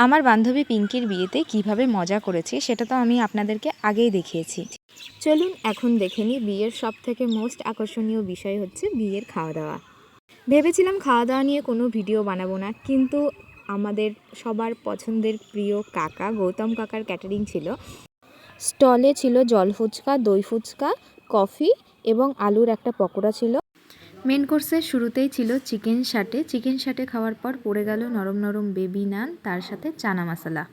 আমার বান্ধবী পিঙ্কির বিয়েতে কিভাবে মজা করেছি সেটা তো আমি আপনাদেরকে আগেই দেখিয়েছি। চলুন এখন দেখে নিই বিয়ের সবথেকে মোস্ট আকর্ষণীয় বিষয় হচ্ছে বিয়ের খাওয়া দাওয়া। ভেবেছিলাম খাওয়া দাওয়া নিয়ে কোনো ভিডিও বানাবো না, কিন্তু আমাদের সবার পছন্দের প্রিয় কাকা গৌতম কাকার ক্যাটারিং ছিল। স্টলে ছিল জল ফুচকা, দই ফুচকা, কফি এবং আলুর একটা পকোড়া ছিল। মেন কোর্সের শুরুতেই ছিল চিকেন সাটে। চিকেন সাটে খাওয়ার পর পড়ে গেল নরম নরম বেবি নান, তার সাথে চানা মশলা।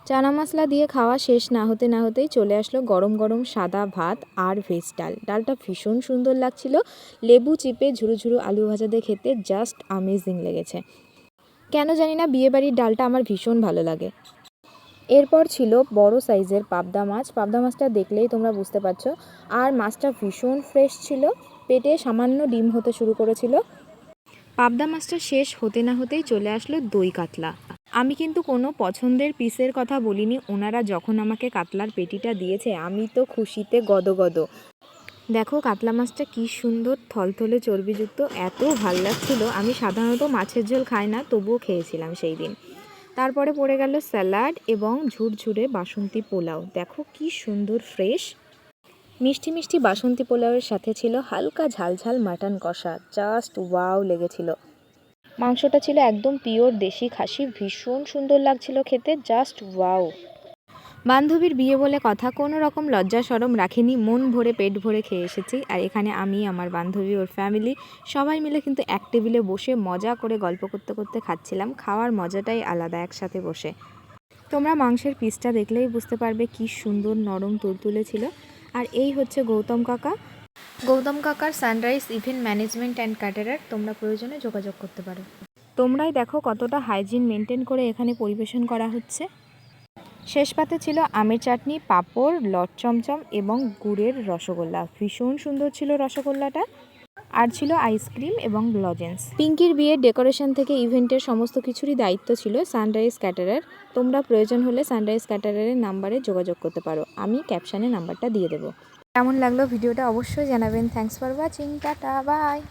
চানা মশলা দিয়ে খাওয়া শেষ না হতেই চলে আসলো গরম গরম সাদা ভাত আর ভেজ ডাল। ডালটা ভীষণ সুন্দর লাগছিল, লেবু চিপে ঝুরু ঝুরু আলু ভাজা দিয়ে খেতে জাস্ট আমেজিং লেগেছে। কেন জানি না বিয়েবাড়ির ডালটা আমার ভীষণ ভালো লাগে। এরপর ছিল বড় সাইজের পাবদা মাছ। পাবদা মাছটা দেখলেই তোমরা বুঝতে পারছো, আর মাছটা ভীষণ ফ্রেশ ছিল। পেটে সামান্য ডিম হতে শুরু করেছিল। পাবদা মাছটা শেষ হতে না হতেই চলে আসলো দই কাতলা। আমি কিন্তু কোনো পছন্দের পিসের কথা বলিনি, ওনারা যখন আমাকে কাতলার পেটিটা দিয়েছে আমি তো খুশিতে গদগদ। দেখো কাতলা মাছটা কি সুন্দর থলথলে চর্বিযুক্ত, এত ভাল লাগছিল। আমি সাধারণত মাছের ঝোল খাই না, তবুও খেয়েছিলাম সেই দিন। তারপরে পড়ে গেল স্যালাড এবং ঝুরঝুরে বাসন্তী পোলাও। দেখো কি সুন্দর ফ্রেশ মিষ্টি মিষ্টি বাসন্তী পোলাওয়ের সাথে ছিল হালকা ঝালঝাল মাটন কষা। জাস্ট ওয়াও লেগেছিল। মাংসটা ছিল একদম পিওর দেশি খাসি, ভীষণ সুন্দর লাগছিল খেতে, জাস্ট ওয়াও। বান্ধবীর বিয়ে বলে কথা, কোনো রকম লজ্জা শরম রাখিনি, মন ভরে পেট ভরে খেয়ে এসেছি। আর এখানে আমি, আমার বান্ধবী, ওর ফ্যামিলি সবাই মিলে কিন্তু এক টেবিলে বসে মজা করে গল্প করতে করতে খাচ্ছিলাম। খাওয়ার মজাটাই আলাদা একসাথে বসে। তোমরা মাংসের পিসটা দেখলেই বুঝতে পারবে কি সুন্দর নরম তুলতুলে ছিল। আর এই হচ্ছে গৌতম কাকা। গৌতম কাকার sunrise event management and caterer. তোমরা প্রয়োজনে যোগাযোগ করতে পারো। তোমরাই দেখো কতটা হাইজিন মেনটেন করে এখানে পরিবেশন করা হচ্ছে। শেষ পাতে ছিল আমের চাটনি, পাঁপড়, লট চমচম এবং গুড়ের রসগোল্লা। ভীষণ সুন্দর ছিল রসগোল্লাটা। আর ছিল আইসক্রিম এবং লজেন্স। পিঙ্কির বিয়ের ডেকোরেশন থেকে ইভেন্টের সমস্ত কিছুরই দায়িত্ব ছিল সানরাইজ ক্যাটারার। তোমরা প্রয়োজন হলে সানরাইজ ক্যাটারারের নাম্বারে যোগাযোগ করতে পারো, আমি ক্যাপশানে নাম্বারটা দিয়ে দেবো। কেমন লাগলো ভিডিওটা অবশ্যই জানাবেন। Thanks for watching, tata bye.